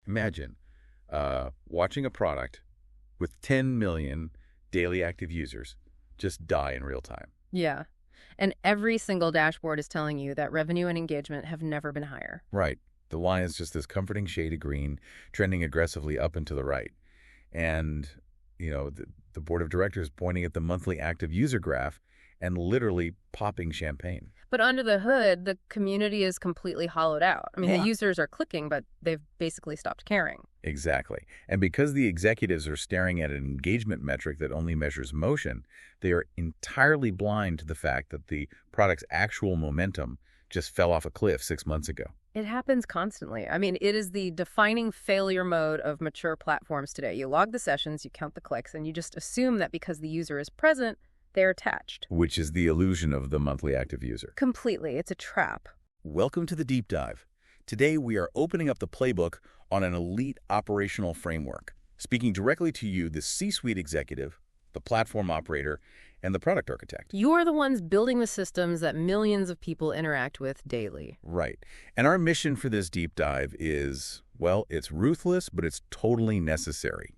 Imagine watching a product with 10 million daily active users just die in real time. Yeah. And every single dashboard is telling you that revenue and engagement have never been higher. Right. The line is just this comforting shade of green, trending aggressively up and to the right. And, the board of directors pointing at the monthly active user graph and literally popping champagne. But under the hood, the community is completely hollowed out. I mean, Yeah. the users are clicking, but they've basically stopped caring. Exactly. And because the executives are staring at an engagement metric that only measures motion, they are entirely blind to the fact that the product's actual momentum just fell off a cliff 6 months ago. It happens constantly. I mean, it is the defining failure mode of mature platforms today. You log the sessions, you count the clicks, and you just assume that because the user is present, they're attached. Which is the illusion of the monthly active user. Completely. It's a trap. Welcome to the Deep Dive. Today we are opening up the playbook on an elite operational framework, speaking directly to you, the C-suite executive, the platform operator, and the product architect. You're the ones building the systems that millions of people interact with daily. Right. And our mission for this deep dive is, well, it's ruthless, but it's totally necessary.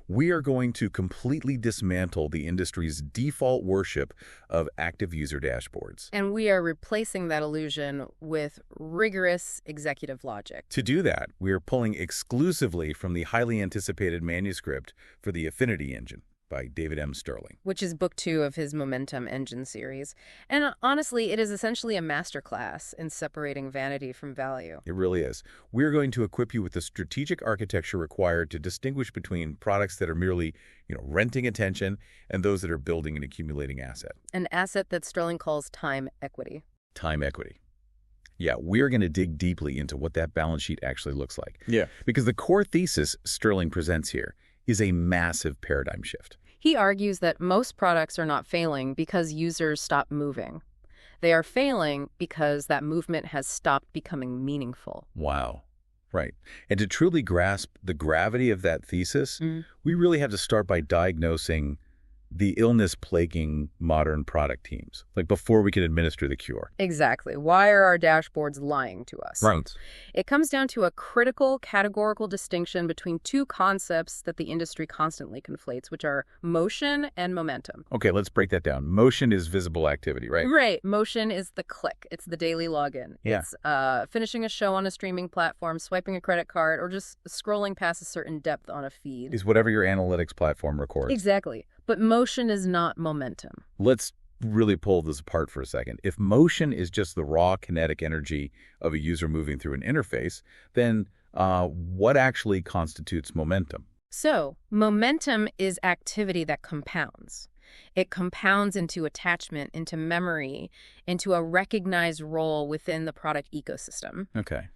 We are going to completely dismantle the industry's default worship of active user dashboards. And we are replacing that illusion with rigorous executive logic. To do that, we are pulling exclusively from the highly anticipated manuscript for the Affinity engine by David M. Sterling. Which is book 2 of his Momentum Engine series. And honestly, it is essentially a masterclass in separating vanity from value. It really is. We're going to equip you with the strategic architecture required to distinguish between products that are merely, renting attention and those that are building and accumulating asset. An asset that Sterling calls time equity. Time equity. Yeah, we're going to dig deeply into what that balance sheet actually looks like. Yeah. Because the core thesis Sterling presents here is a massive paradigm shift. He argues that most products are not failing because users stop moving. They are failing because that movement has stopped becoming meaningful. Wow. Right. And to truly grasp the gravity of that thesis, we really have to start by diagnosing the illness plaguing modern product teams, like before we can administer the cure. Exactly. Why are our dashboards lying to us? Right. It comes down to a critical categorical distinction between two concepts that the industry constantly conflates, which are motion and momentum. Okay, let's break that down. Motion is visible activity, right? Right. Motion is the click. It's the daily login. Yeah. It's finishing a show on a streaming platform, swiping a credit card, or just scrolling past a certain depth on a feed. Is whatever your analytics platform records. Exactly. But motion is not momentum. Let's really pull this apart for a second. If motion is just the raw kinetic energy of a user moving through an interface, then what actually constitutes momentum? So, momentum is activity that compounds. It compounds into attachment, into memory, into a recognized role within the product ecosystem. Okay.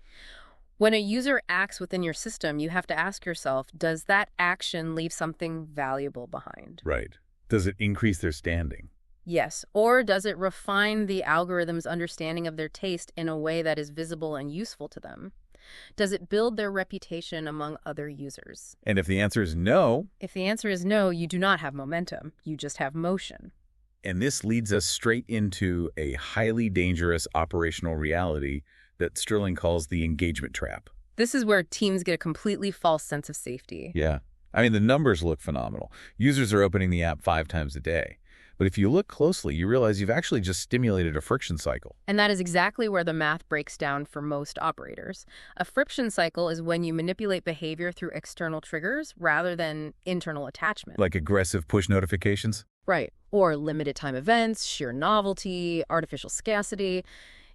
When a user acts within your system, you have to ask yourself, does that action leave something valuable behind? Right. Does it increase their standing? Yes. Or does it refine the algorithm's understanding of their taste in a way that is visible and useful to them? Does it build their reputation among other users? And if the answer is no, If the answer is no, you do not have momentum. You just have motion. and this leads us straight into a highly dangerous operational reality that Sterling calls the engagement trap. This is where teams get a completely false sense of safety. Yeah. I mean, the numbers look phenomenal. Users are opening the app 5 times a day. But if you look closely, you realize you've actually just stimulated a friction cycle. And that is exactly where the math breaks down for most operators. A friction cycle is when you manipulate behavior through external triggers rather than internal attachment. Like aggressive push notifications? Right. Or limited time events, sheer novelty, artificial scarcity.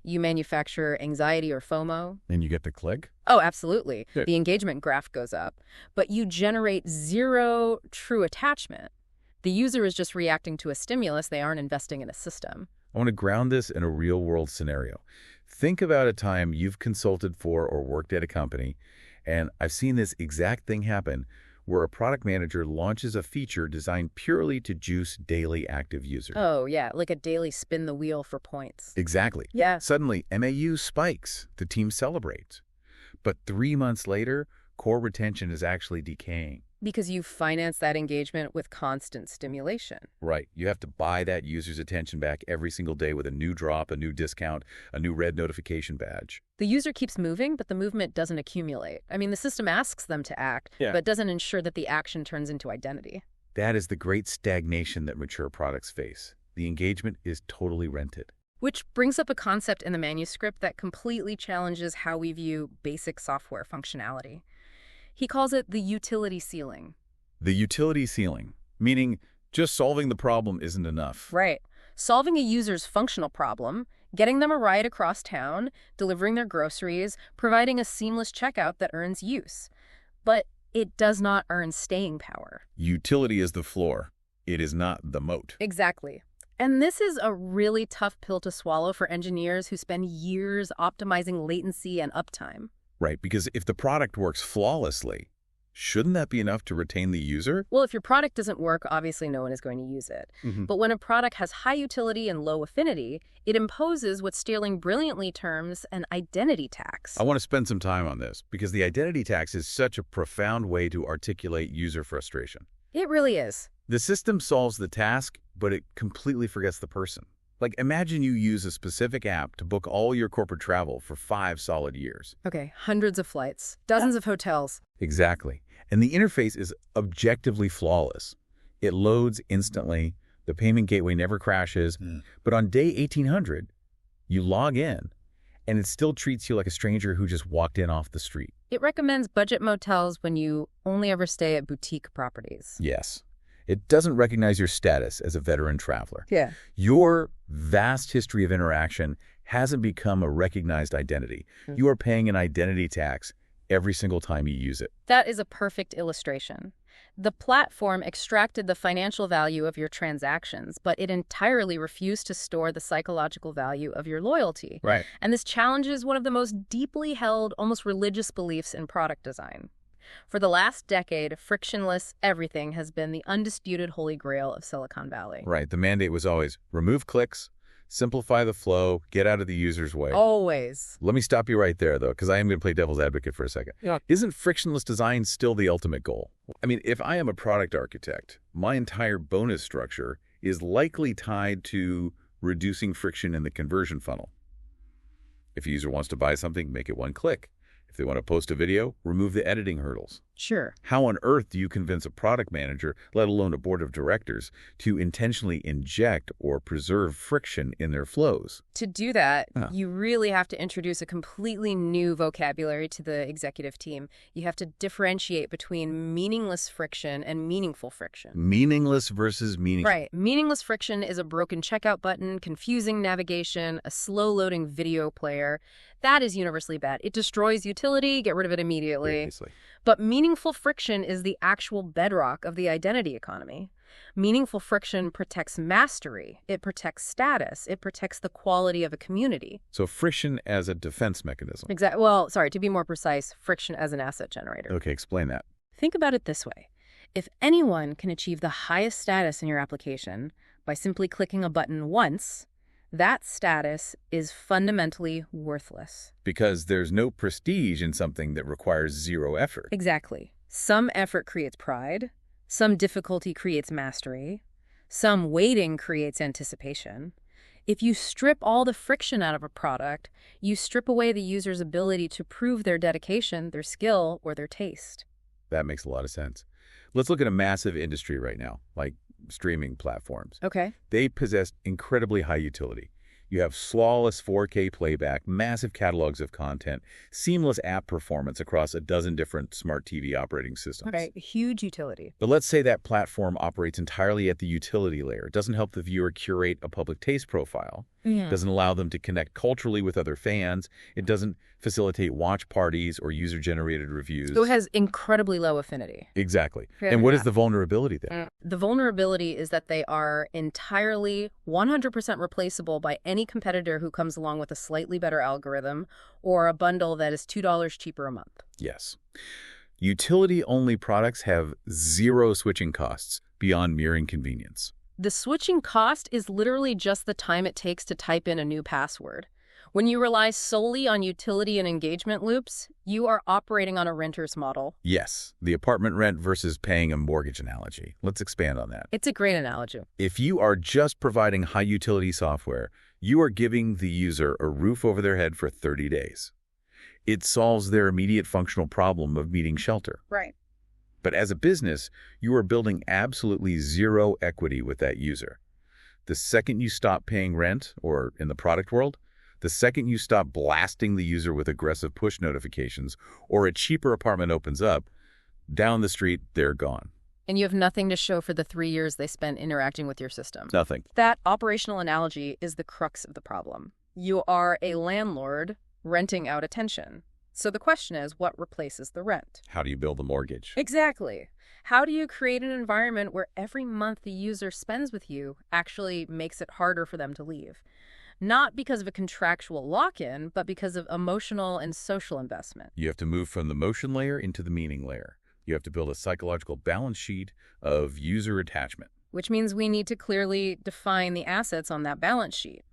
You manufacture anxiety or FOMO. And you get the click? Oh, absolutely. Good. The engagement graph goes up. But you generate zero true attachment. The user is just reacting to a stimulus. They aren't investing in a system. I want to ground this in a real-world scenario. Think about a time you've consulted for or worked at a company, and I've seen this exact thing happen, where a product manager launches a feature designed purely to juice daily active users. Oh, yeah, like a daily spin the wheel for points. Exactly. Yeah. Suddenly, MAU spikes. The team celebrates. But 3 months later, core retention is actually decaying. Because you finance that engagement with constant stimulation. Right. You have to buy that user's attention back every single day with a new drop, a new discount, a new red notification badge. The user keeps moving, but the movement doesn't accumulate. I mean, the system asks them to act, but doesn't ensure that the action turns into identity. That is the great stagnation that mature products face. The engagement is totally rented. Which brings up a concept in the manuscript that completely challenges how we view basic software functionality. He calls it the utility ceiling. The utility ceiling, meaning just solving the problem isn't enough. Right. Solving a user's functional problem, getting them a ride across town, delivering their groceries, providing a seamless checkout that earns use. But it does not earn staying power. Utility is the floor. It is not the moat. Exactly. And this is a really tough pill to swallow for engineers who spend years optimizing latency and uptime. Right, because if the product works flawlessly, shouldn't that be enough to retain the user? Well, if your product doesn't work, obviously no one is going to use it. But when a product has high utility and low affinity, it imposes what Sterling brilliantly terms an identity tax. I want to spend some time on this, because the identity tax is such a profound way to articulate user frustration. It really is. The system solves the task, but it completely forgets the person. Like, imagine you use a specific app to book all your corporate travel for 5 solid years. Okay, hundreds of flights, dozens of hotels. Exactly. And the interface is objectively flawless. It loads instantly, the payment gateway never crashes, but on day 1800, you log in, and it still treats you like a stranger who just walked in off the street. It recommends budget motels when you only ever stay at boutique properties. Yes. It doesn't recognize your status as a veteran traveler. Yeah. Your vast history of interaction hasn't become a recognized identity. You are paying an identity tax every single time you use it. That is a perfect illustration. The platform extracted the financial value of your transactions, but it entirely refused to store the psychological value of your loyalty. Right. And this challenges one of the most deeply held, almost religious beliefs in product design. For the last decade, frictionless everything has been the undisputed holy grail of Silicon Valley. Right. The mandate was always remove clicks, simplify the flow, get out of the user's way. Always. Let me stop you right there, though, because I am going to play devil's advocate for a second. Yeah. Isn't frictionless design still the ultimate goal? I mean, if I am a product architect, my entire bonus structure is likely tied to reducing friction in the conversion funnel. If a user wants to buy something, make it one click. If they want to post a video, remove the editing hurdles. Sure. How on earth do you convince a product manager, let alone a board of directors, to intentionally inject or preserve friction in their flows? To do that, you really have to introduce a completely new vocabulary to the executive team. You have to differentiate between meaningless friction and meaningful friction. Meaningless versus meaningful. Right. Meaningless friction is a broken checkout button, confusing navigation, a slow-loading video player. That is universally bad. It destroys utility, get rid of it immediately. Obviously. But meaningful friction is the actual bedrock of the identity economy. Meaningful friction protects mastery. It protects status. It protects the quality of a community. So friction as a defense mechanism. Exactly. Well, sorry, to be more precise, friction as an asset generator. Okay, explain that. Think about it this way. If anyone can achieve the highest status in your application by simply clicking a button once, that status is fundamentally worthless. Because there's no prestige in something that requires zero effort. Exactly. Some effort creates pride. Some difficulty creates mastery. Some waiting creates anticipation. If you strip all the friction out of a product, you strip away the user's ability to prove their dedication, their skill, or their taste. That makes a lot of sense. Let's look at a massive industry right now, like streaming platforms. Okay. They possess incredibly high utility. You have flawless 4K playback, massive catalogs of content, seamless app performance across a dozen different smart TV operating systems. Right. Huge utility. But let's say that platform operates entirely at the utility layer. It doesn't help the viewer curate a public taste profile. It doesn't allow them to connect culturally with other fans. It doesn't facilitate watch parties or user-generated reviews. So it has incredibly low affinity. Exactly. Fair And what is enough. the vulnerability there? The vulnerability is that they are entirely 100% replaceable by any competitor who comes along with a slightly better algorithm or a bundle that is $2 cheaper a month. Yes. Utility-only products have zero switching costs beyond mere inconvenience. The switching cost is literally just the time it takes to type in a new password. When you rely solely on utility and engagement loops, you are operating on a renter's model. Yes, the apartment rent versus paying a mortgage analogy. Let's expand on that. It's a great analogy. If you are just providing high-utility software, you are giving the user a roof over their head for 30 days. It solves their immediate functional problem of needing shelter. Right. But as a business, you are building absolutely zero equity with that user. The second you stop paying rent, or in the product world, the second you stop blasting the user with aggressive push notifications, or a cheaper apartment opens up, down the street, they're gone. And you have nothing to show for the 3 years they spent interacting with your system. Nothing. That operational analogy is the crux of the problem. You are a landlord renting out attention. So the question is, what replaces the rent? How do you build a mortgage? Exactly. How do you create an environment where every month the user spends with you actually makes it harder for them to leave? Not because of a contractual lock-in, but because of emotional and social investment. You have to move from the motion layer into the meaning layer. You have to build a psychological balance sheet of user attachment. Which means we need to clearly define the assets on that balance sheet.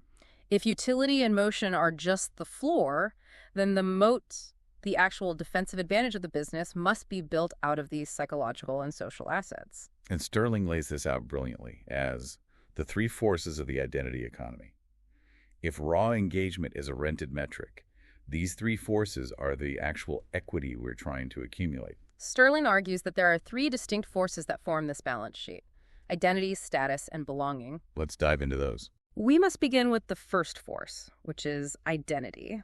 If utility and motion are just the floor, then the moat, the actual defensive advantage of the business, must be built out of these psychological and social assets. And Sterling lays this out brilliantly as the three forces of the identity economy. If raw engagement is a rented metric, these three forces are the actual equity we're trying to accumulate. Sterling argues that there are three distinct forces that form this balance sheet: identity, status, and belonging. Let's dive into those. We must begin with the first force, which is identity.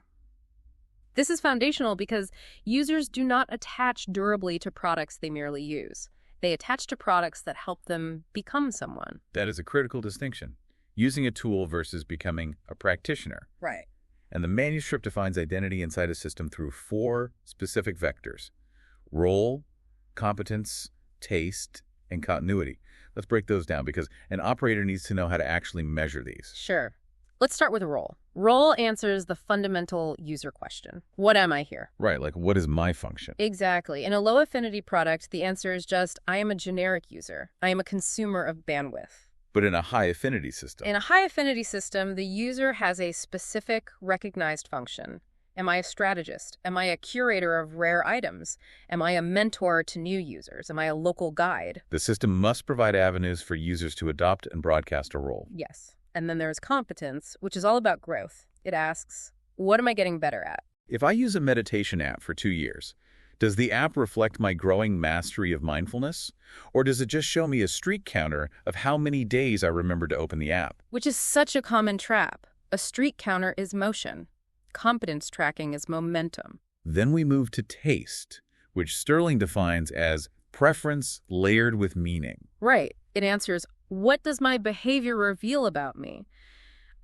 This is foundational because users do not attach durably to products they merely use. They attach to products that help them become someone. That is a critical distinction. Using a tool versus becoming a practitioner. Right. And the manuscript defines identity inside a system through 4 specific vectors: role, competence, taste, and continuity. Let's break those down because an operator needs to know how to actually measure these. Sure. Let's start with role. Role answers the fundamental user question. What am I here? Right, like what is my function? Exactly. In a low-affinity product, the answer is just, I am a generic user. I am a consumer of bandwidth. But in a high-affinity system? In a high-affinity system, the user has a specific, recognized function. Am I a strategist? Am I a curator of rare items? Am I a mentor to new users? Am I a local guide? The system must provide avenues for users to adopt and broadcast a role. Yes. And then there's competence, which is all about growth. It asks, what am I getting better at? If I use a meditation app for 2 years, does the app reflect my growing mastery of mindfulness? Or does it just show me a streak counter of how many days I remember to open the app? Which is such a common trap. A streak counter is motion. Competence tracking is momentum. Then we move to taste, which Sterling defines as preference layered with meaning. Right. It answers, what does my behavior reveal about me?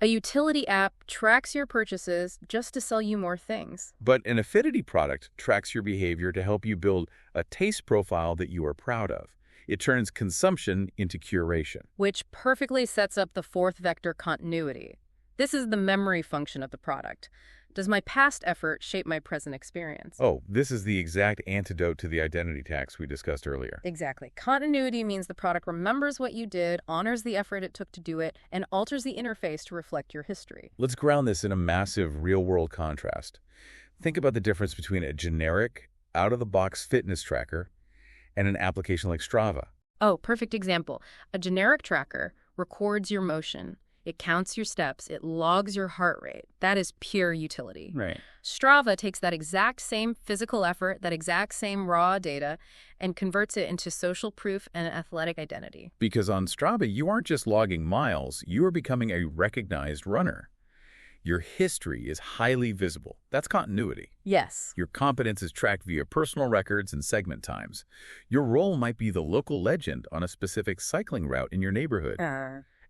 A utility app tracks your purchases just to sell you more things. But an affinity product tracks your behavior to help you build a taste profile that you are proud of. It turns consumption into curation. Which perfectly sets up the fourth vector, continuity. This is the memory function of the product. Does my past effort shape my present experience? Oh, this is the exact antidote to the identity tax we discussed earlier. Exactly. Continuity means the product remembers what you did, honors the effort it took to do it, and alters the interface to reflect your history. Let's ground this in a massive real-world contrast. Think about the difference between a generic, out-of-the-box fitness tracker and an application like Strava. Oh, perfect example. A generic tracker records your motion. It counts your steps. It logs your heart rate. That is pure utility. Right. Strava takes that exact same physical effort, that exact same raw data, and converts it into social proof and athletic identity. Because on Strava, you aren't just logging miles, you are becoming a recognized runner. Your history is highly visible. That's continuity. Yes. Your competence is tracked via personal records and segment times. Your role might be the local legend on a specific cycling route in your neighborhood.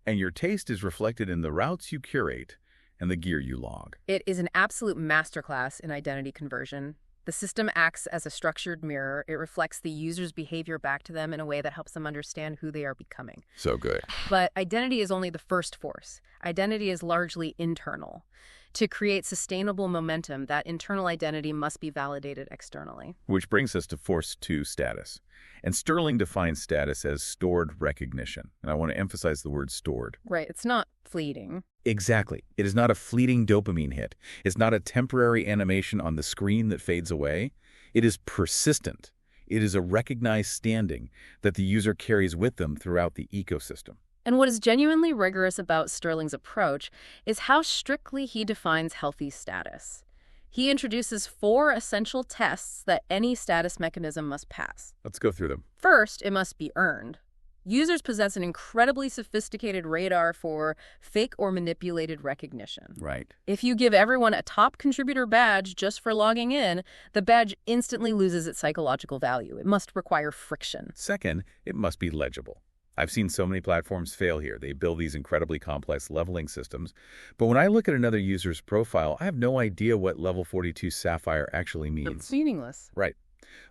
And your taste is reflected in the routes you curate and the gear you log. It is an absolute masterclass in identity conversion. The system acts as a structured mirror. It reflects the user's behavior back to them in a way that helps them understand who they are becoming. So good. But identity is only the first force. Identity is largely internal. To create sustainable momentum, that internal identity must be validated externally. Which brings us to Force 2 status. And Sterling defines status as stored recognition. And I want to emphasize the word stored. Right, it's not fleeting. Exactly. It is not a fleeting dopamine hit. It's not a temporary animation on the screen that fades away. It is persistent. It is a recognized standing that the user carries with them throughout the ecosystem. And what is genuinely rigorous about Sterling's approach is how strictly he defines healthy status. He introduces 4 essential tests that any status mechanism must pass. Let's go through them. First, it must be earned. Users possess an incredibly sophisticated radar for fake or manipulated recognition. Right. If you give everyone a top contributor badge just for logging in, the badge instantly loses its psychological value. It must require friction. Second, it must be legible. I've seen so many platforms fail here. They build these incredibly complex leveling systems. But when I look at another user's profile, I have no idea what level 42 Sapphire actually means. It's meaningless. Right.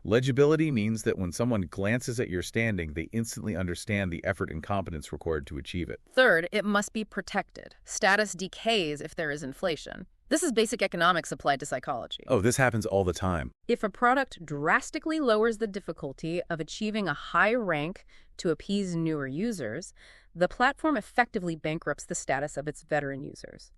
Legibility means that when someone glances at your standing, they instantly understand the effort and competence required to achieve it. Third, it must be protected. Status decays if there is inflation. This is basic economics applied to psychology. Oh, this happens all the time. If a product drastically lowers the difficulty of achieving a high rank to appease newer users, the platform effectively bankrupts the status of its veteran users.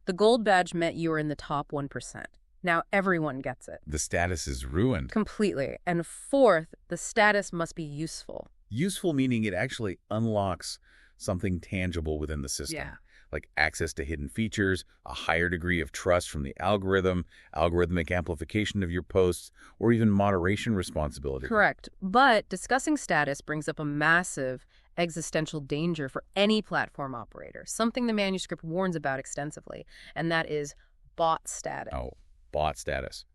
The gold badge meant you were in the top 1%. Now everyone gets it. The status is ruined. Completely. And fourth, the status must be useful. Useful meaning it actually unlocks something tangible within the system. Yeah. Like access to hidden features, a higher degree of trust from the algorithm, algorithmic amplification of your posts, or even moderation responsibility. Correct. But discussing status brings up a massive existential danger for any platform operator, something the manuscript warns about extensively, and that is bot status. Oh, bot status.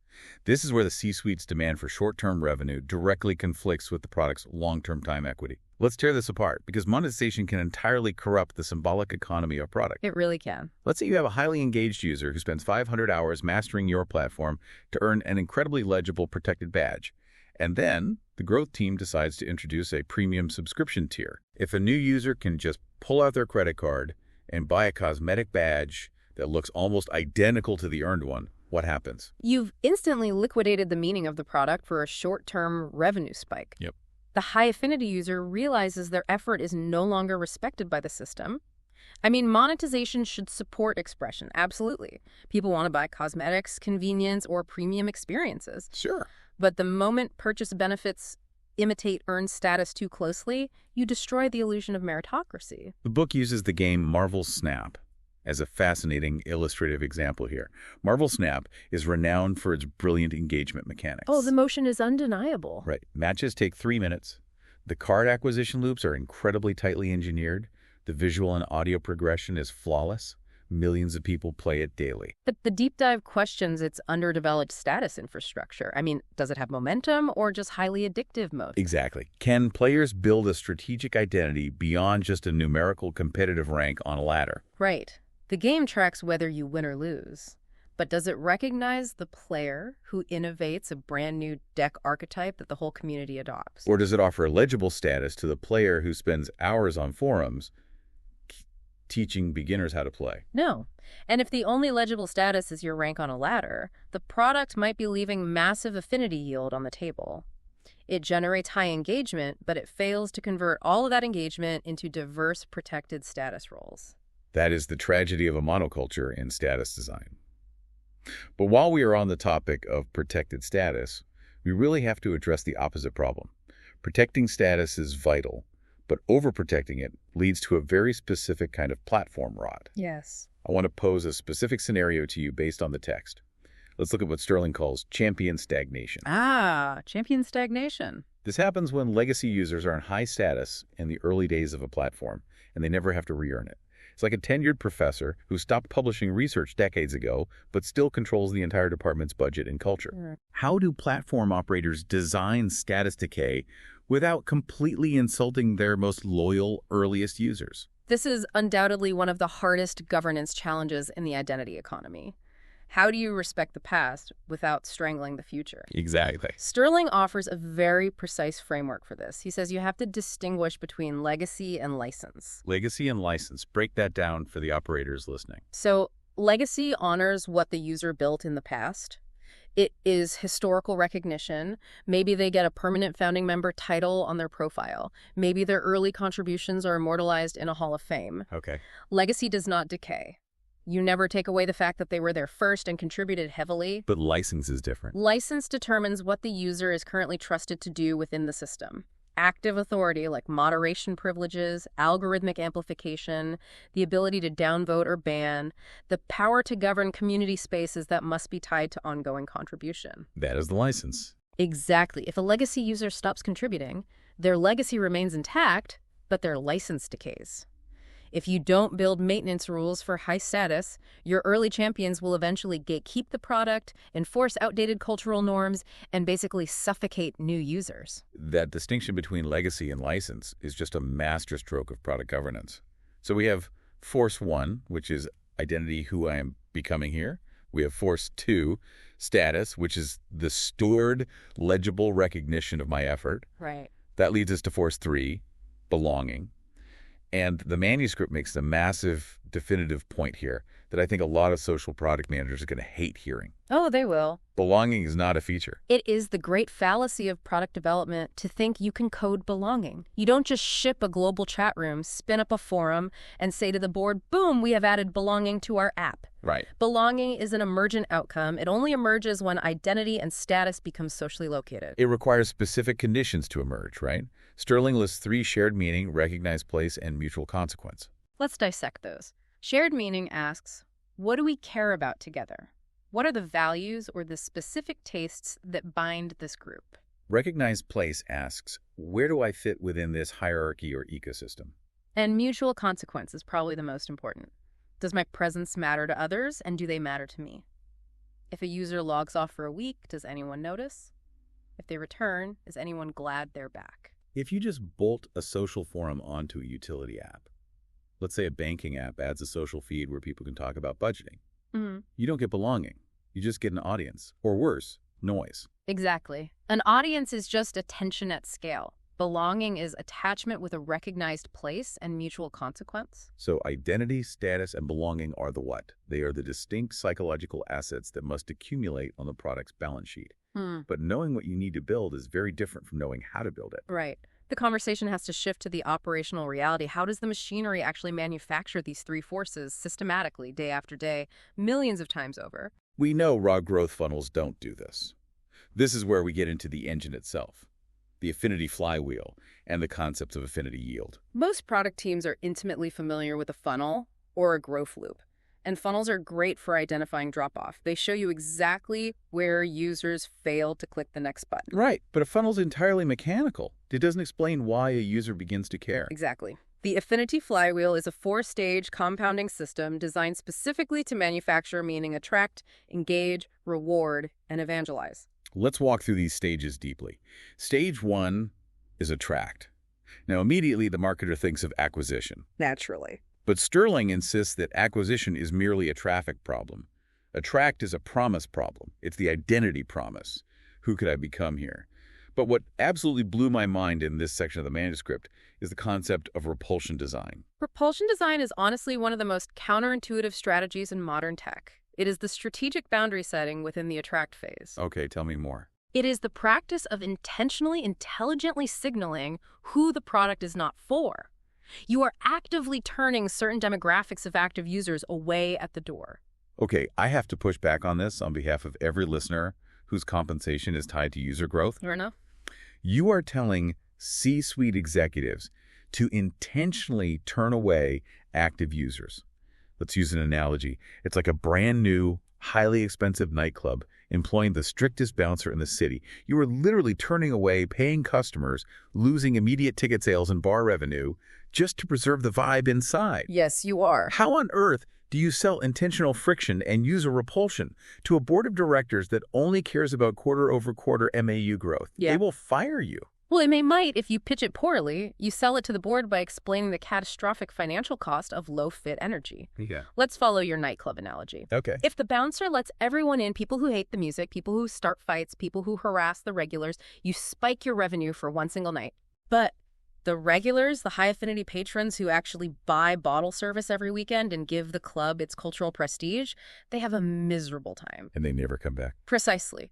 This is where the C-suite's demand for short-term revenue directly conflicts with the product's long-term time equity. Let's tear this apart, because monetization can entirely corrupt the symbolic economy of product. It really can. Let's say you have a highly engaged user who spends 500 hours mastering your platform to earn an incredibly legible protected badge. And then the growth team decides to introduce a premium subscription tier. If a new user can just pull out their credit card and buy a cosmetic badge that looks almost identical to the earned one, what happens? You've instantly liquidated the meaning of the product for a short-term revenue spike. Yep. The high affinity user realizes their effort is no longer respected by the system. I mean, monetization should support expression, absolutely. People want to buy cosmetics, convenience, or premium experiences. Sure. But the moment purchase benefits imitate earned status too closely, you destroy the illusion of meritocracy. The book uses the game Marvel Snap as a fascinating illustrative example here. Marvel Snap is renowned for its brilliant engagement mechanics. Oh, the motion is undeniable. Right. Matches take 3 minutes. The card acquisition loops are incredibly tightly engineered. The visual and audio progression is flawless. Millions of people play it daily. But the deep dive questions its underdeveloped status infrastructure. I mean, does it have momentum or just highly addictive mode? Exactly. Can players build a strategic identity beyond just a numerical competitive rank on a ladder? Right. The game tracks whether you win or lose. But does it recognize the player who innovates a brand new deck archetype that the whole community adopts? Or does it offer a legible status to the player who spends hours on forums teaching beginners how to play? No. And if the only legible status is your rank on a ladder, the product might be leaving massive affinity yield on the table. It generates high engagement, but it fails to convert all of that engagement into diverse, protected status roles. That is the tragedy of a monoculture in status design. But while we are on the topic of protected status, we really have to address the opposite problem. Protecting status is vital, but overprotecting it leads to a very specific kind of platform rot. Yes. I want to pose a specific scenario to you based on the text. Let's look at what Sterling calls champion stagnation. Champion stagnation. This happens when legacy users are in high status in the early days of a platform, and they never have to re-earn it. It's like a tenured professor who stopped publishing research decades ago, but still controls the entire department's budget and culture. How do platform operators design status decay without completely insulting their most loyal, earliest users? This is undoubtedly one of the hardest governance challenges in the identity economy. How do you respect the past without strangling the future? Exactly. Sterling offers a very precise framework for this. He says you have to distinguish between legacy and license. Legacy and license. Break that down for the operators listening. So Legacy honors what the user built in the past. It is historical recognition. Maybe they get a permanent founding member title on their profile. Maybe their early contributions are immortalized in a hall of fame. Okay. Legacy does not decay. You never take away the fact that they were there first and contributed heavily. But license is different. License determines what the user is currently trusted to do within the system. Active authority like moderation privileges, algorithmic amplification, the ability to downvote or ban, the power to govern community spaces that must be tied to ongoing contribution. That is the license. Exactly. If a legacy user stops contributing, their legacy remains intact, but their license decays. If you don't build maintenance rules for high status, your early champions will eventually gatekeep the product, enforce outdated cultural norms, and basically suffocate new users. That distinction between legacy and license is just a masterstroke of product governance. So we have Force 1, which is identity, who I am becoming here. We have Force 2, status, which is the stored, legible recognition of my effort. Right. That leads us to Force 3, belonging. And the manuscript makes a massive, definitive point here that I think a lot of social product managers are going to hate hearing. Oh, they will. Belonging is not a feature. It is the great fallacy of product development to think you can code belonging. You don't just ship a global chat room, spin up a forum, and say to the board, boom, we have added belonging to our app. Right. Belonging is an emergent outcome. It only emerges when identity and status become socially located. It requires specific conditions to emerge, right? Sterling lists 3 shared meaning, recognized place, and mutual consequence. Let's dissect those. Shared meaning asks, what do we care about together? What are the values or the specific tastes that bind this group? Recognized place asks, where do I fit within this hierarchy or ecosystem? And mutual consequence is probably the most important. Does my presence matter to others, and do they matter to me? If a user logs off for a week, does anyone notice? If they return, is anyone glad they're back? If you just bolt a social forum onto a utility app, let's say a banking app adds a social feed where people can talk about budgeting, you don't get belonging. You just get an audience, or worse, noise. Exactly. An audience is just attention at scale. Belonging is attachment with a recognized place and mutual consequence. So identity, status, and belonging are the what? They are the distinct psychological assets that must accumulate on the product's balance sheet. But knowing what you need to build is very different from knowing how to build it. Right. The conversation has to shift to the operational reality. How does the machinery actually manufacture these 3 forces systematically, day after day, millions of times over? We know raw growth funnels don't do this. This is where we get into the engine itself, the affinity flywheel, and the concepts of affinity yield. Most product teams are intimately familiar with a funnel or a growth loop. And funnels are great for identifying drop-off. They show you exactly where users fail to click the next button. Right, but a funnel's entirely mechanical. It doesn't explain why a user begins to care. Exactly. The affinity flywheel is a 4-stage compounding system designed specifically to manufacture meaning attract, engage, reward, and evangelize. Let's walk through these stages deeply. Stage 1 is attract. Now, immediately the marketer thinks of acquisition. Naturally. But Sterling insists that acquisition is merely a traffic problem. Attract is a promise problem. It's the identity promise. Who could I become here? But what absolutely blew my mind in this section of the manuscript is the concept of repulsion design. Repulsion design is honestly one of the most counterintuitive strategies in modern tech. It is the strategic boundary setting within the attract phase. Okay, tell me more. It is the practice of intentionally, intelligently signaling who the product is not for. You are actively turning certain demographics of active users away at the door. Okay, I have to push back on this on behalf of every listener whose compensation is tied to user growth. Fair enough. You are telling C-suite executives to intentionally turn away active users. Let's use an analogy. It's like a brand new, highly expensive nightclub employing the strictest bouncer in the city. You are literally turning away paying customers, losing immediate ticket sales and bar revenue just to preserve the vibe inside. Yes, you are. How on earth do you sell intentional friction and user repulsion to a board of directors that only cares about quarter-over-quarter MAU growth? Yeah. They will fire you. Well, it might if you pitch it poorly. You sell it to the board by explaining the catastrophic financial cost of low-fit energy. Yeah. Let's follow your nightclub analogy. Okay. If the bouncer lets everyone in, people who hate the music, people who start fights, people who harass the regulars, you spike your revenue for one single night. But The regulars, the high-affinity patrons who actually buy bottle service every weekend and give the club its cultural prestige, they have a miserable time. And they never come back. Precisely.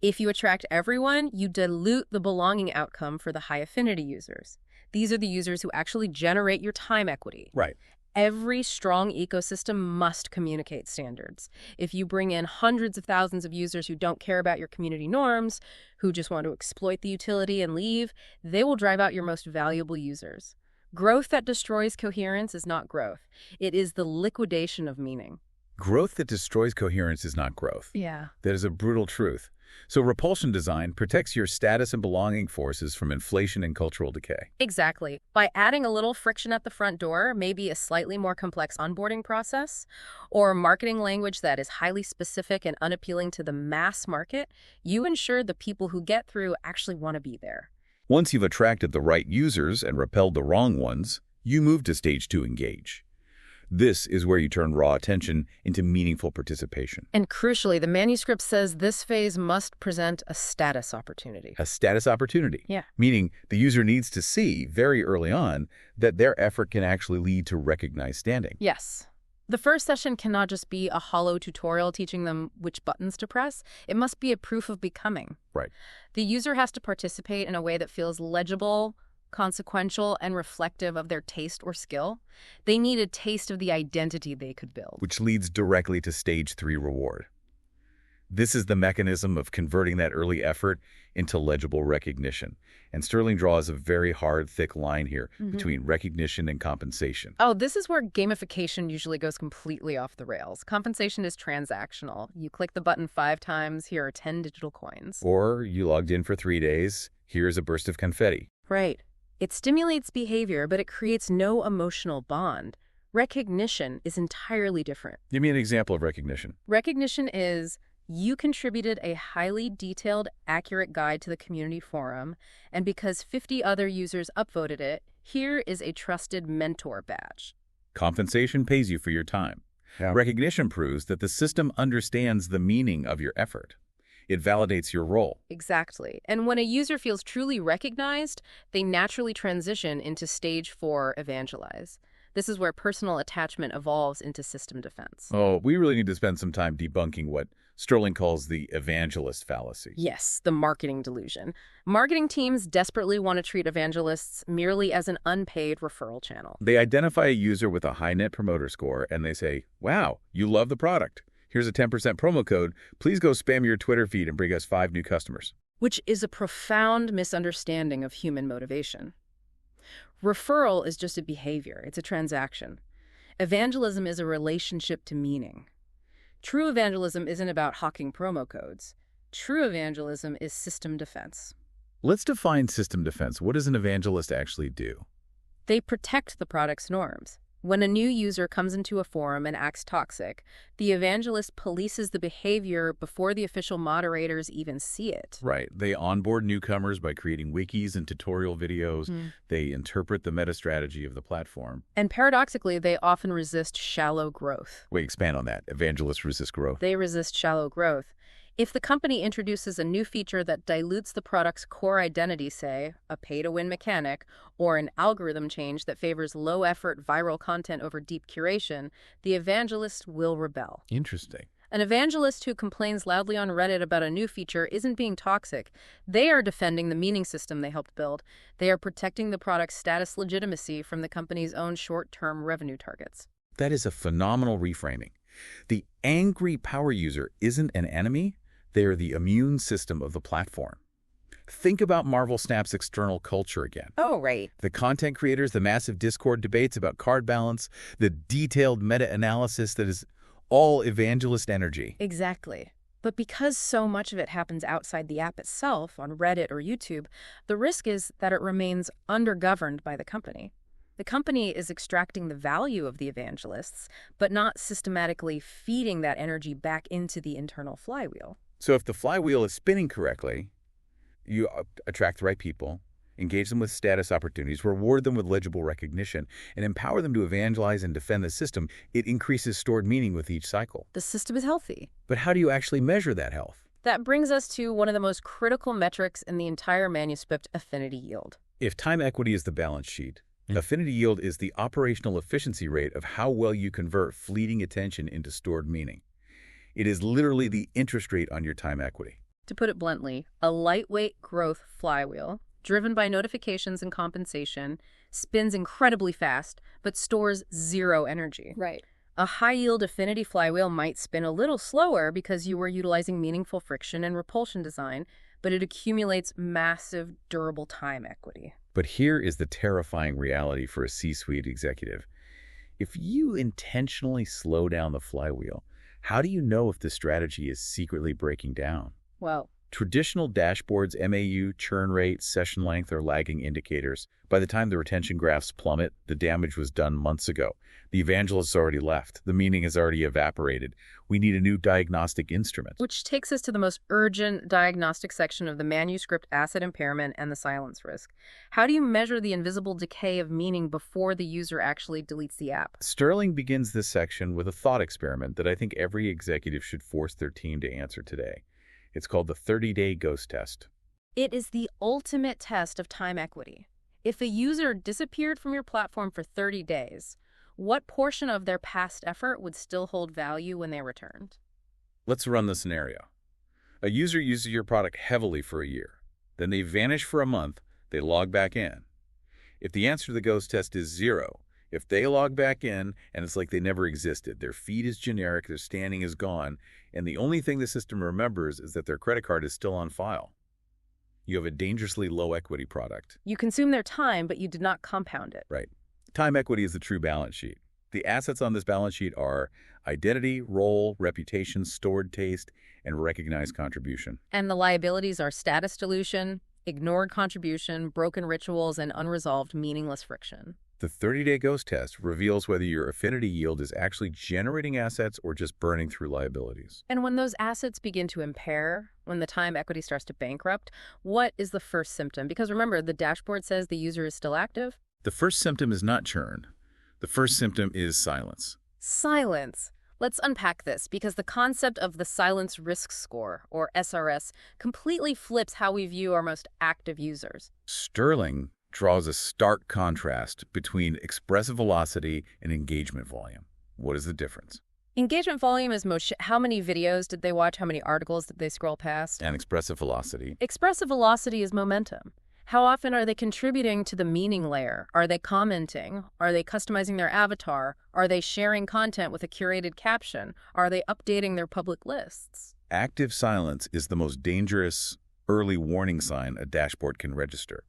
If you attract everyone, you dilute the belonging outcome for the high-affinity users. These are the users who actually generate your time equity. Right. Every strong ecosystem must communicate standards. If you bring in hundreds of thousands of users who don't care about your community norms, who just want to exploit the utility and leave, they will drive out your most valuable users. Growth that destroys coherence is not growth. It is the liquidation of meaning. Growth that destroys coherence is not growth. Yeah. That is a brutal truth. So repulsion design protects your status and belonging forces from inflation and cultural decay. Exactly. By adding a little friction at the front door, maybe a slightly more complex onboarding process, or marketing language that is highly specific and unappealing to the mass market, you ensure the people who get through actually want to be there. Once you've attracted the right users and repelled the wrong ones, you move to stage 2, engage. This is where you turn raw attention into meaningful participation. And crucially, the manuscript says this phase must present a status opportunity. A status opportunity. Yeah. Meaning the user needs to see very early on that their effort can actually lead to recognized standing. Yes. The first session cannot just be a hollow tutorial teaching them which buttons to press. It must be a proof of becoming. Right. The user has to participate in a way that feels legible, consequential, and reflective of their taste or skill. They need a taste of the identity they could build. Which leads directly to stage 3, reward. This is the mechanism of converting that early effort into legible recognition. And Sterling draws a very hard, thick line here between recognition and compensation. Oh, this is where gamification usually goes completely off the rails. Compensation is transactional. You click the button 5 times, here are 10 digital coins. Or you logged in for 3 days, here's a burst of confetti. Right. It stimulates behavior, but it creates no emotional bond. Recognition is entirely different. Give me an example of recognition. Recognition is you contributed a highly detailed, accurate guide to the community forum, and because 50 other users upvoted it, here is a trusted mentor badge. Compensation pays you for your time. Yeah. Recognition proves that the system understands the meaning of your effort. It validates your role. Exactly. And when a user feels truly recognized, they naturally transition into stage 4, evangelize. This is where personal attachment evolves into system defense. Oh, we really need to spend some time debunking what Sterling calls the evangelist fallacy. Yes, the marketing delusion. Marketing teams desperately want to treat evangelists merely as an unpaid referral channel. They identify a user with a high net promoter score and they say, wow, you love the product. Here's a 10% promo code. Please go spam your Twitter feed and bring us 5 new customers. Which is a profound misunderstanding of human motivation. Referral is just a behavior. It's a transaction. Evangelism is a relationship to meaning. True evangelism isn't about hawking promo codes. True evangelism is system defense. Let's define system defense. What does an evangelist actually do? They protect the product's norms. When a new user comes into a forum and acts toxic, the evangelist polices the behavior before the official moderators even see it. Right. They onboard newcomers by creating wikis and tutorial videos. They interpret the meta strategy of the platform. And paradoxically, they often resist shallow growth. Wait, expand on that. Evangelists resist growth. They resist shallow growth. If the company introduces a new feature that dilutes the product's core identity, say, a pay-to-win mechanic, or an algorithm change that favors low-effort viral content over deep curation, the evangelist will rebel. Interesting. An evangelist who complains loudly on Reddit about a new feature isn't being toxic. They are defending the meaning system they helped build. They are protecting the product's status legitimacy from the company's own short-term revenue targets. That is a phenomenal reframing. The angry power user isn't an enemy. They are the immune system of the platform. Think about Marvel Snap's external culture again. Oh, right. The content creators, the massive Discord debates about card balance, the detailed meta-analysis that is all evangelist energy. Exactly. But because so much of it happens outside the app itself, on Reddit or YouTube, the risk is that it remains undergoverned by the company. The company is extracting the value of the evangelists, but not systematically feeding that energy back into the internal flywheel. So if the flywheel is spinning correctly, you attract the right people, engage them with status opportunities, reward them with legible recognition, and empower them to evangelize and defend the system, it increases stored meaning with each cycle. The system is healthy. But how do you actually measure that health? That brings us to one of the most critical metrics in the entire manuscript, affinity yield. If time equity is the balance sheet, affinity yield is the operational efficiency rate of how well you convert fleeting attention into stored meaning. It is literally the interest rate on your time equity. To put it bluntly, a lightweight growth flywheel, driven by notifications and compensation, spins incredibly fast, but stores zero energy. Right. A high-yield affinity flywheel might spin a little slower because you were utilizing meaningful friction and repulsion design, but it accumulates massive, durable time equity. But here is the terrifying reality for a C-suite executive. If you intentionally slow down the flywheel, how do you know if the strategy is secretly breaking down? Well, Traditional dashboards, MAU, churn rate, session length are lagging indicators. By the time the retention graphs plummet, the damage was done months ago. The evangelist's already left. The meaning has already evaporated. We need a new diagnostic instrument. which takes us to the most urgent diagnostic section of the manuscript asset impairment and the silence risk. How do you measure the invisible decay of meaning before the user actually deletes the app? Sterling begins this section with a thought experiment that I think every executive should force their team to answer today. It's called the 30-day ghost test. It is the ultimate test of time equity. If a user disappeared from your platform for 30 days, what portion of their past effort would still hold value when they returned? Let's run the scenario. A user uses your product heavily for a year. Then they vanish for a month. They log back in. If the answer to the ghost test is 0, if they log back in and it's like they never existed, their feed is generic, their standing is gone, and the only thing the system remembers is that their credit card is still on file, you have a dangerously low equity product. You consume their time, but you did not compound it. Right. Time equity is the true balance sheet. The assets on this balance sheet are identity, role, reputation, stored taste, and recognized contribution. And the liabilities are status dilution, ignored contribution, broken rituals, and unresolved meaningless friction. The 30-day ghost test reveals whether your affinity yield is actually generating assets or just burning through liabilities. And when those assets begin to impair, when the time equity starts to bankrupt, what is the first symptom? Because remember, the dashboard says the user is still active. The first symptom is not churn. The first symptom is silence. Silence. Let's unpack this, because the concept of the silence risk score, or SRS, completely flips how we view our most active users. Sterling draws a stark contrast between expressive velocity and engagement volume. What is the difference? Engagement volume is how many videos did they watch, how many articles did they scroll past. And expressive velocity? Expressive velocity is momentum. How often are they contributing to the meaning layer? Are they commenting? Are they customizing their avatar? Are they sharing content with a curated caption? Are they updating their public lists? Active silence is the most dangerous early warning sign a dashboard can register,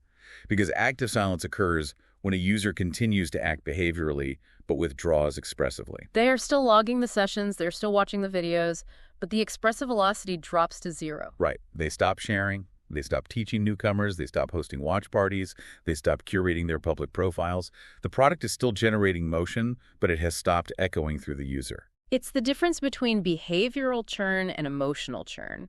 because active silence occurs when a user continues to act behaviorally but withdraws expressively. They are still logging the sessions, they're still watching the videos, but the expressive velocity drops to 0. Right. They stop sharing. They stop teaching newcomers. They stop hosting watch parties. They stop curating their public profiles. The product is still generating motion, but it has stopped echoing through the user. It's the difference between behavioral churn and emotional churn.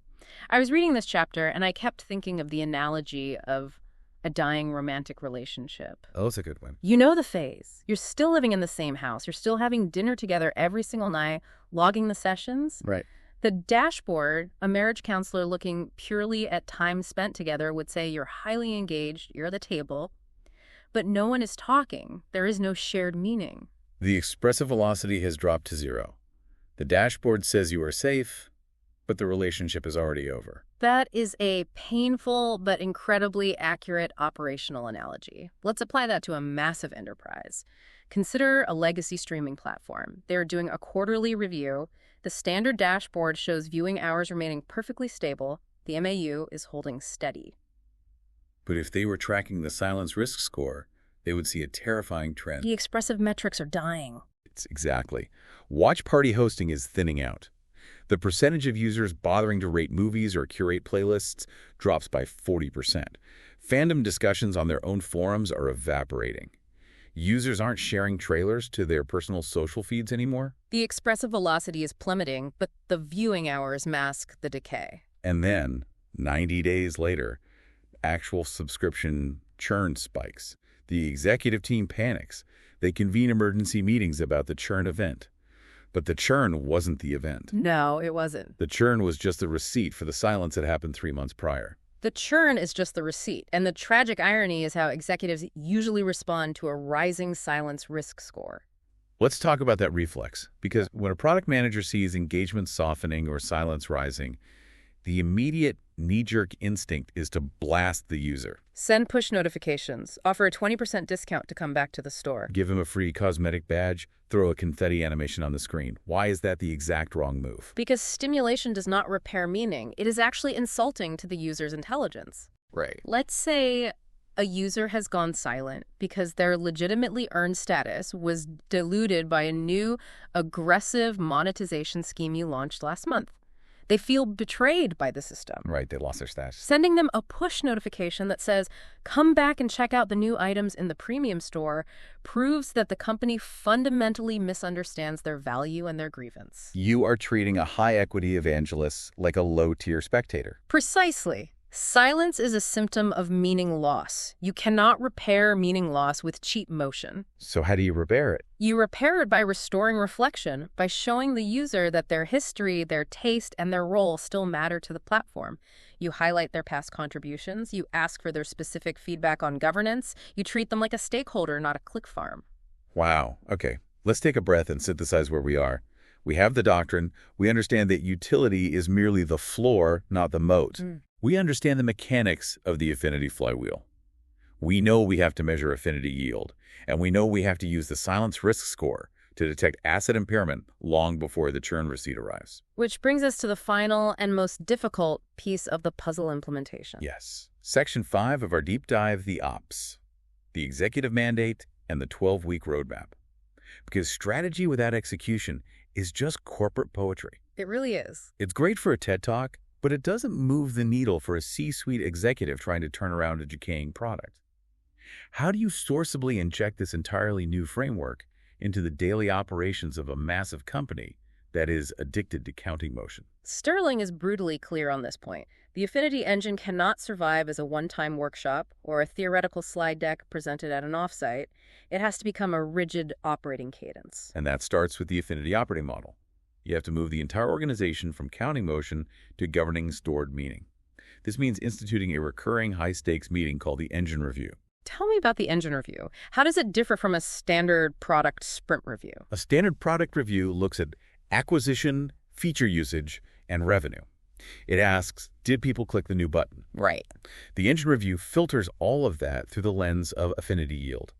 I was reading this chapter, and I kept thinking of the analogy of a dying romantic relationship. Oh, that's a good one. You know the phase. You're still living in the same house. You're still having dinner together every single night, logging the sessions. Right. The dashboard, a marriage counselor looking purely at time spent together, would say you're highly engaged, you're at the table, but no one is talking. There is no shared meaning. The expressive velocity has dropped to 0. The dashboard says you are safe, but the relationship is already over. That is a painful but incredibly accurate operational analogy. Let's apply that to a massive enterprise. Consider a legacy streaming platform. They're doing a quarterly review. The standard dashboard shows viewing hours remaining perfectly stable. The MAU is holding steady. But if they were tracking the silence risk score, they would see a terrifying trend. The expressive metrics are dying. It's exactly. Watch party hosting is thinning out. The percentage of users bothering to rate movies or curate playlists drops by 40%. Fandom discussions on their own forums are evaporating. Users aren't sharing trailers to their personal social feeds anymore. The expressive velocity is plummeting, but the viewing hours mask the decay. And then, 90 days later, actual subscription churn spikes. The executive team panics. They convene emergency meetings about the churn event. But the churn wasn't the event. No, it wasn't. The churn was just the receipt for the silence that happened 3 months prior. The churn is just the receipt, and the tragic irony is how executives usually respond to a rising silence risk score. Let's talk about that reflex, because when a product manager sees engagement softening or silence rising, the immediate knee-jerk instinct is to blast the user. Send push notifications, offer a 20% discount to come back to the store. Give him a free cosmetic badge, throw a confetti animation on the screen. Why is that the exact wrong move? Because stimulation does not repair meaning. It is actually insulting to the user's intelligence. Right. Let's say a user has gone silent because their legitimately earned status was diluted by a new, aggressive monetization scheme you launched last month. They feel betrayed by the system. Right, they lost their status. Sending them a push notification that says, come back and check out the new items in the premium store, proves that the company fundamentally misunderstands their value and their grievance. You are treating a high-equity evangelist like a low-tier spectator. Precisely. Silence is a symptom of meaning loss. You cannot repair meaning loss with cheap motion. So how do you repair it? You repair it by restoring reflection, by showing the user that their history, their taste, and their role still matter to the platform. You highlight their past contributions, you ask for their specific feedback on governance, you treat them like a stakeholder, not a click farm. Wow. Okay, let's take a breath and synthesize where we are. We have the doctrine. We understand that utility is merely the floor, not the moat. We understand the mechanics of the affinity flywheel. We know we have to measure affinity yield, and we know we have to use the silence risk score to detect asset impairment long before the churn receipt arrives. Which brings us to the final and most difficult piece of the puzzle implementation. Yes. Section 5 of our deep dive, the ops, the executive mandate, and the 12-week roadmap. Because strategy without execution is just corporate poetry. It really is. It's great for a TED Talk, but it doesn't move the needle for a C-suite executive trying to turn around a decaying product. How do you sourceably inject this entirely new framework into the daily operations of a massive company that is addicted to counting motion? Sterling is brutally clear on this point. The Affinity engine cannot survive as a one-time workshop or a theoretical slide deck presented at an offsite. It has to become a rigid operating cadence. And that starts with the Affinity operating model. You have to move the entire organization from counting motion to governing stored meaning. This means instituting a recurring high-stakes meeting called the engine review. Tell me about the engine review. How does it differ from a standard product sprint review? A standard product review looks at acquisition, feature usage, and revenue. It asks, did people click the new button? Right. The engine review filters all of that through the lens of affinity yield.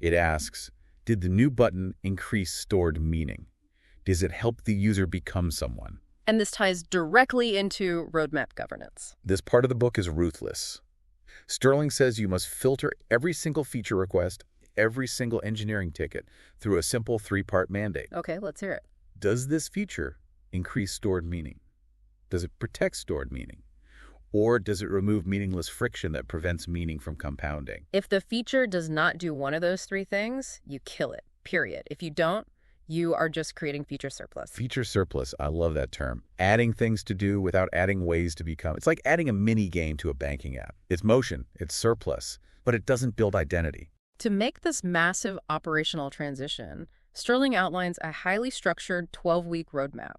It asks, did the new button increase stored meaning? Does it help the user become someone? And this ties directly into roadmap governance. This part of the book is ruthless. Sterling says you must filter every single feature request, every single engineering ticket through a simple 3-part mandate. Okay, let's hear it. Does this feature increase stored meaning? Does it protect stored meaning? Or does it remove meaningless friction that prevents meaning from compounding? If the feature does not do one of those 3 things, you kill it, period. If you don't, you are just creating feature surplus. Feature surplus, I love that term. Adding things to do without adding ways to become. It's like adding a mini game to a banking app. It's motion, it's surplus, but it doesn't build identity. To make this massive operational transition, Sterling outlines a highly structured 12-week roadmap.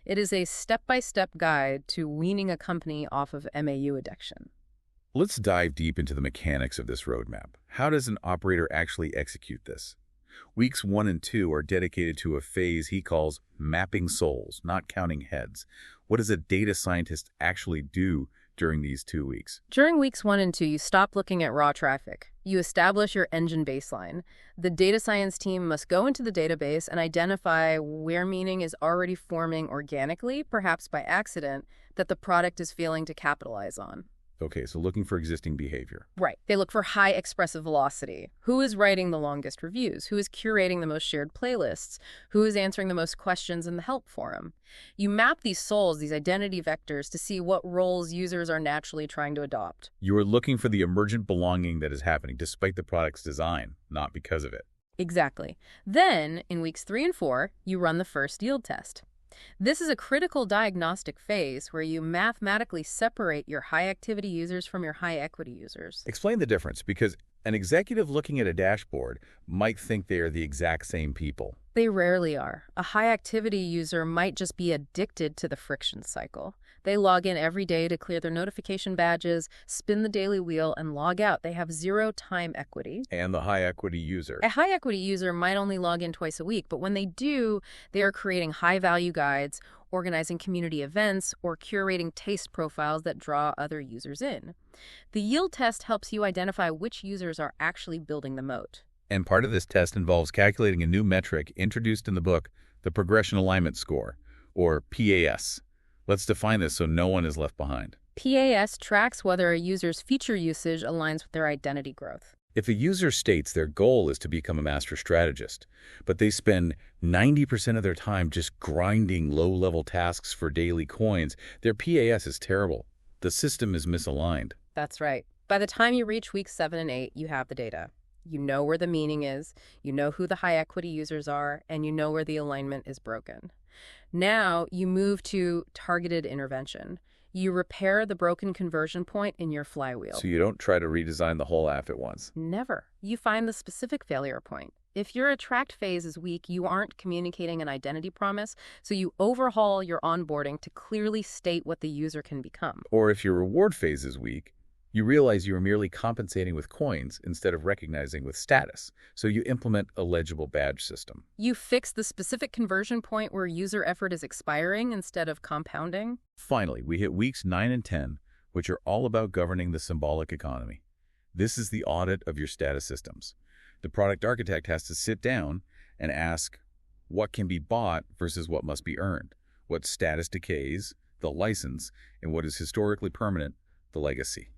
It is a step-by-step guide to weaning a company off of MAU addiction. Let's dive deep into the mechanics of this roadmap. How does an operator actually execute this? Weeks 1 and 2 are dedicated to a phase he calls mapping souls, not counting heads. What does a data scientist actually do during these 2 weeks? During weeks 1 and 2, you stop looking at raw traffic. You establish your engine baseline. The data science team must go into the database and identify where meaning is already forming organically, perhaps by accident, that the product is failing to capitalize on. Okay, so looking for existing behavior. Right. They look for high expressive velocity. Who is writing the longest reviews? Who is curating the most shared playlists? Who is answering the most questions in the help forum? You map these souls, these identity vectors, to see what roles users are naturally trying to adopt. You are looking for the emergent belonging that is happening despite the product's design, not because of it. Exactly. Then, in weeks 3 and 4, you run the first yield test. This is a critical diagnostic phase where you mathematically separate your high-activity users from your high-equity users. Explain the difference, because an executive looking at a dashboard might think they are the exact same people. They rarely are. A high-activity user might just be addicted to the friction cycle. They log in every day to clear their notification badges, spin the daily wheel, and log out. They have zero time equity. And the high-equity user. A high-equity user might only log in twice a week, but when they do, they are creating high-value guides, organizing community events, or curating taste profiles that draw other users in. The yield test helps you identify which users are actually building the moat. And part of this test involves calculating a new metric introduced in the book, the Progression Alignment Score, or PAS. Let's define this so no one is left behind. PAS tracks whether a user's feature usage aligns with their identity growth. If a user states their goal is to become a master strategist, but they spend 90% of their time just grinding low-level tasks for daily coins, their PAS is terrible. The system is misaligned. That's right. By the time you reach weeks 7 and 8, you have the data. You know where the meaning is, you know who the high-equity users are, and you know where the alignment is broken. Now, you move to targeted intervention. You repair the broken conversion point in your flywheel. So you don't try to redesign the whole app at once. Never. You find the specific failure point. If your attract phase is weak, you aren't communicating an identity promise, so you overhaul your onboarding to clearly state what the user can become. Or if your reward phase is weak, you realize you are merely compensating with coins instead of recognizing with status, so you implement a legible badge system. You fix the specific conversion point where user effort is expiring instead of compounding. Finally, we hit weeks 9 and 10, which are all about governing the symbolic economy. This is the audit of your status systems. The product architect has to sit down and ask what can be bought versus what must be earned, what status decays, the license, and what is historically permanent, the legacy.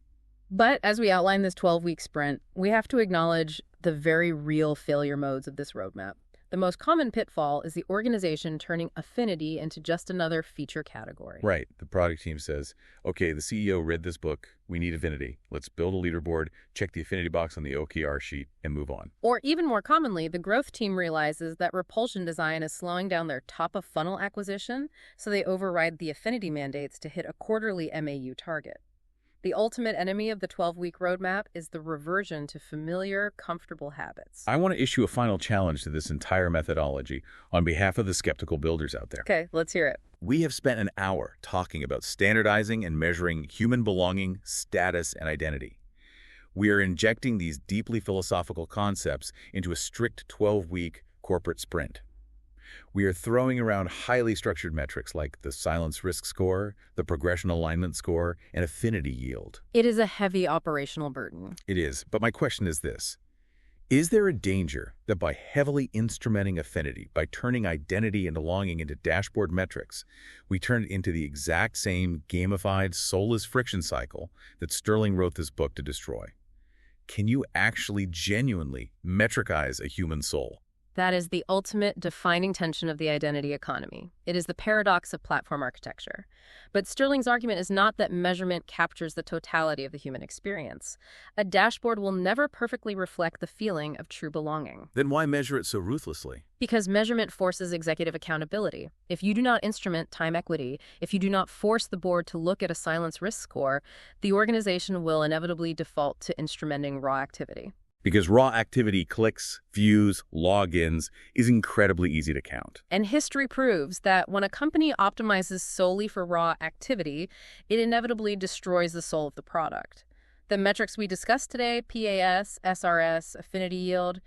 But as we outline this 12-week sprint, we have to acknowledge the very real failure modes of this roadmap. The most common pitfall is the organization turning Affinity into just another feature category. Right. The product team says, okay, the CEO read this book. We need Affinity. Let's build a leaderboard, check the Affinity box on the OKR sheet, and move on. Or even more commonly, the growth team realizes that repulsion design is slowing down their top-of-funnel acquisition, so they override the Affinity mandates to hit a quarterly MAU target. The ultimate enemy of the 12-week roadmap is the reversion to familiar, comfortable habits. I want to issue a final challenge to this entire methodology on behalf of the skeptical builders out there. Okay, let's hear it. We have spent an hour talking about standardizing and measuring human belonging, status, and identity. We are injecting these deeply philosophical concepts into a strict 12-week corporate sprint. We are throwing around highly structured metrics like the silence risk score, the progression alignment score, and affinity yield. It is a heavy operational burden. It is, but my question is this. Is there a danger that by heavily instrumenting affinity, by turning identity and belonging into dashboard metrics, we turn it into the exact same gamified, soulless friction cycle that Sterling wrote this book to destroy? Can you actually genuinely metricize a human soul? That is the ultimate defining tension of the identity economy. It is the paradox of platform architecture. But Sterling's argument is not that measurement captures the totality of the human experience. A dashboard will never perfectly reflect the feeling of true belonging. Then why measure it so ruthlessly? Because measurement forces executive accountability. If you do not instrument time equity, if you do not force the board to look at a silence risk score, the organization will inevitably default to instrumenting raw activity. Because raw activity, clicks, views, logins is incredibly easy to count. And history proves that when a company optimizes solely for raw activity, it inevitably destroys the soul of the product. The metrics we discussed today, PAS, SRS, affinity yield,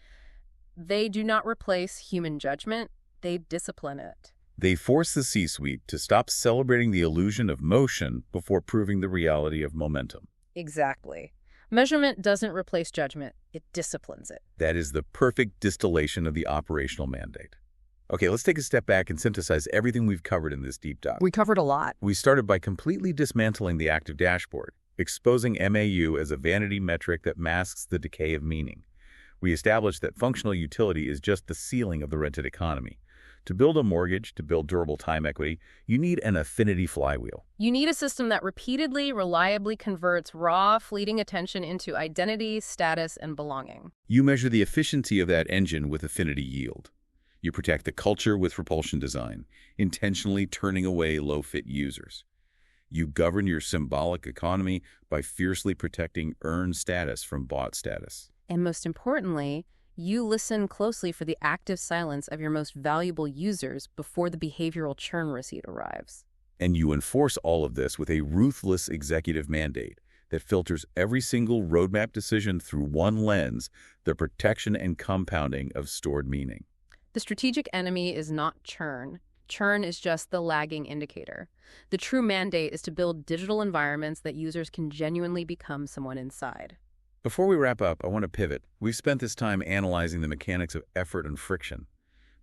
they do not replace human judgment, they discipline it. They force the C-suite to stop celebrating the illusion of motion before proving the reality of momentum. Exactly. Measurement doesn't replace judgment, it disciplines it. That is the perfect distillation of the operational mandate. Okay, let's take a step back and synthesize everything we've covered in this deep dive. We covered a lot. We started by completely dismantling the active dashboard, exposing MAU as a vanity metric that masks the decay of meaning. We established that functional utility is just the ceiling of the rented economy. To build a mortgage, to build durable time equity, you need an affinity flywheel. You need a system that repeatedly, reliably converts raw, fleeting attention into identity, status, and belonging. You measure the efficiency of that engine with affinity yield. You protect the culture with repulsion design, intentionally turning away low-fit users. You govern your symbolic economy by fiercely protecting earned status from bought status. And most importantly, you listen closely for the active silence of your most valuable users before the behavioral churn receipt arrives. And you enforce all of this with a ruthless executive mandate that filters every single roadmap decision through one lens, the protection and compounding of stored meaning. The strategic enemy is not churn. Churn is just the lagging indicator. The true mandate is to build digital environments that users can genuinely become someone inside. Before we wrap up, I want to pivot. We've spent this time analyzing the mechanics of effort and friction,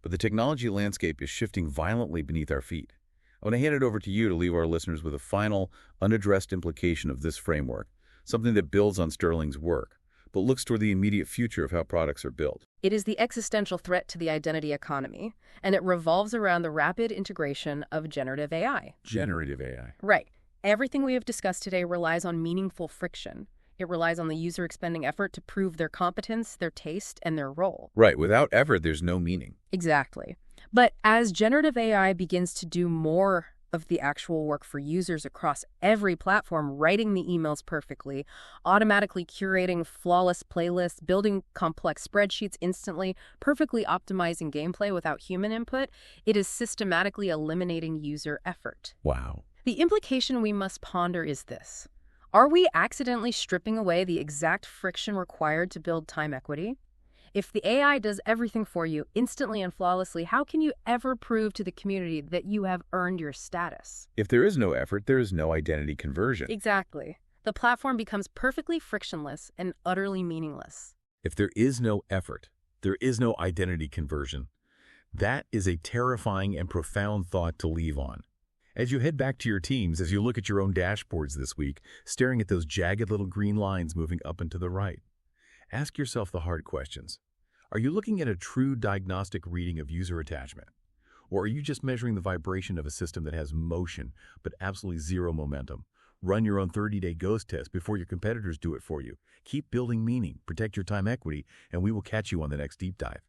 but the technology landscape is shifting violently beneath our feet. I want to hand it over to you to leave our listeners with a final, unaddressed implication of this framework, something that builds on Sterling's work, but looks toward the immediate future of how products are built. It is the existential threat to the identity economy, and it revolves around the rapid integration of generative AI. Generative AI. Right. Everything we have discussed today relies on meaningful friction. It relies on the user expending effort to prove their competence, their taste, and their role. Right. Without effort, there's no meaning. Exactly. But as generative AI begins to do more of the actual work for users across every platform, writing the emails perfectly, automatically curating flawless playlists, building complex spreadsheets instantly, perfectly optimizing gameplay without human input, it is systematically eliminating user effort. Wow. The implication we must ponder is this. Are we accidentally stripping away the exact friction required to build time equity? If the AI does everything for you instantly and flawlessly, how can you ever prove to the community that you have earned your status? If there is no effort, there is no identity conversion. Exactly. The platform becomes perfectly frictionless and utterly meaningless. If there is no effort, there is no identity conversion. That is a terrifying and profound thought to leave on. As you head back to your teams, as you look at your own dashboards this week, staring at those jagged little green lines moving up and to the right, ask yourself the hard questions. Are you looking at a true diagnostic reading of user attachment? Or are you just measuring the vibration of a system that has motion but absolutely zero momentum? Run your own 30-day ghost test before your competitors do it for you. Keep building meaning, protect your time equity, and we will catch you on the next deep dive.